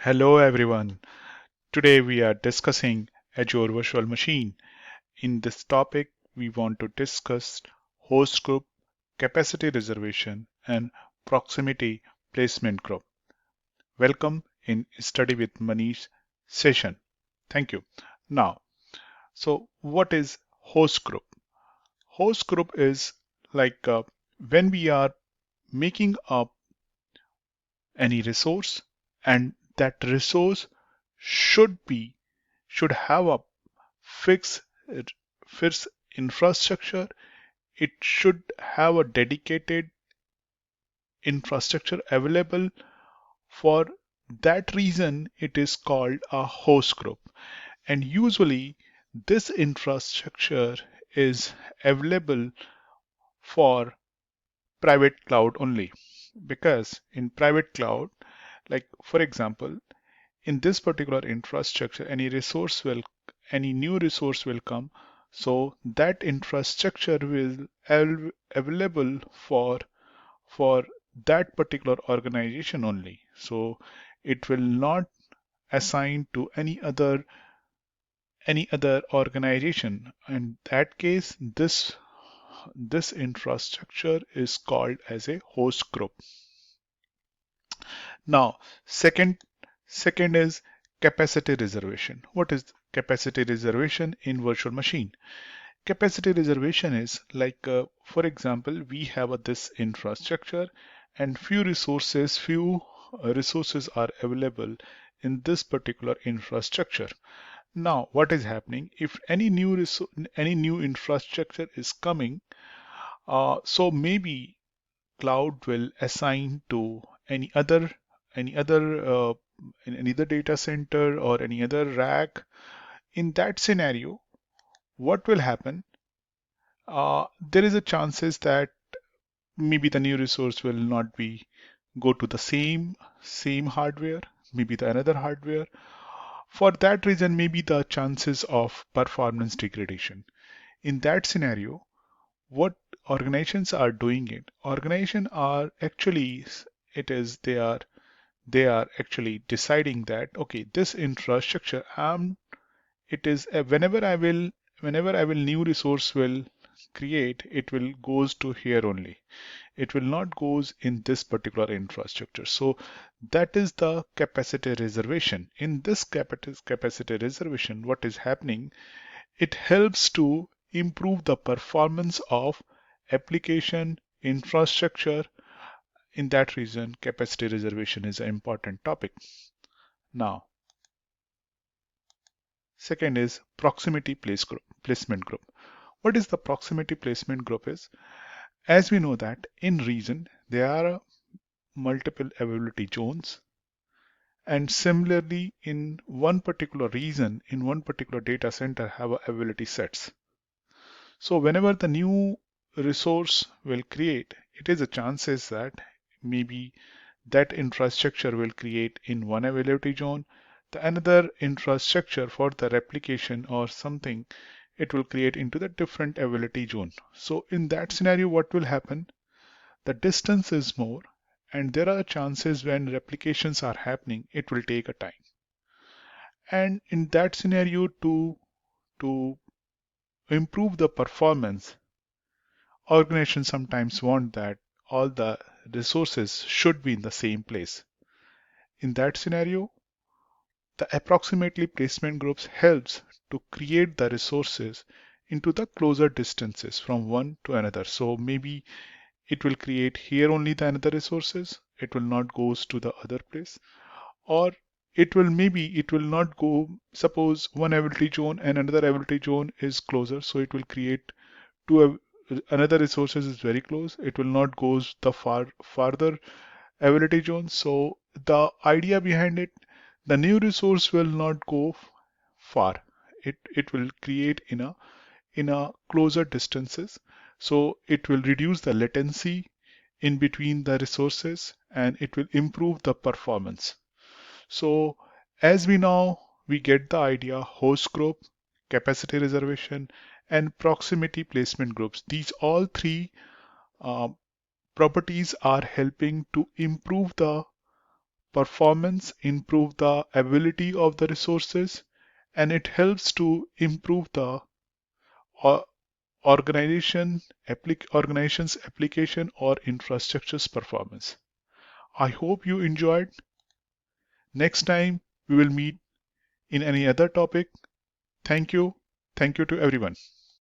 Hello everyone. Today we are discussing Azure Virtual Machine. In this topic, we want to discuss host group, capacity reservation, and proximity placement group. Welcome in Study with Manish session. Thank you. Now, what is host group? Host group is like when we are making up any resource and that resource should be should have a fixed fixed infrastructure. It should have a dedicated infrastructure available. For that reason it is called a host group, and usually this infrastructure is available for private cloud only, because in private cloud, like for example, in this particular infrastructure any new resource will come, so that infrastructure will available for that particular organization only, so it will not assign to any other organization. In that case, this infrastructure is called as a host group. Now, second is capacity reservation. What is capacity reservation in virtual machine? Capacity reservation is like, for example, we have this infrastructure and few resources are available in this particular infrastructure. Now, what is happening if any new infrastructure is coming? So maybe cloud will assign to any other in any other data center or any other rack. In that scenario, what will happen? There is a chances that maybe the new resource will not be go to the same hardware, maybe the another hardware. For that reason, maybe the chances of performance degradation. In that scenario, what organizations are doing it? Organizations are actually it is they are actually deciding that okay, this infrastructure it is whenever I will new resource will create, it will goes to here only. It will not goes in this particular infrastructure. So that is the capacity reservation. In this capacity reservation, what is happening? It helps to improve the performance of application infrastructure. In that reason, capacity reservation is an important topic. Now, second is placement group. What is the proximity placement group is? As we know that in region there are multiple availability zones, and similarly in one particular region, in one particular data center have availability sets. So whenever the new resource will create, it is a chances that maybe that infrastructure will create in one availability zone, the another infrastructure for the replication or something, it will create into the different availability zone. So in that scenario, what will happen? The distance is more, and there are chances when replications are happening, it will take a time. And in that scenario, to improve the performance, organizations sometimes want that all the resources should be in the same place. In that scenario, the approximately placement groups helps to create the resources into the closer distances from one to another. So maybe it will create here only the another resources. It will not goes to the other place, or it will not go. Suppose one availability zone and another availability zone is closer, so it will create another resources is very close. It will not goes the farther availability zone. So the idea behind it, the new resource will not go far. It will create in a closer distances. So it will reduce the latency in between the resources, and it will improve the performance. So as we get the idea, host group, capacity reservation, and proximity placement groups. These all three uh, properties are helping to improve the performance, improve the ability of the resources, and it helps to improve the o- organization's application or infrastructure's performance. I hope you enjoyed. Next time we will meet in any other topic. Thank you. Thank you to everyone.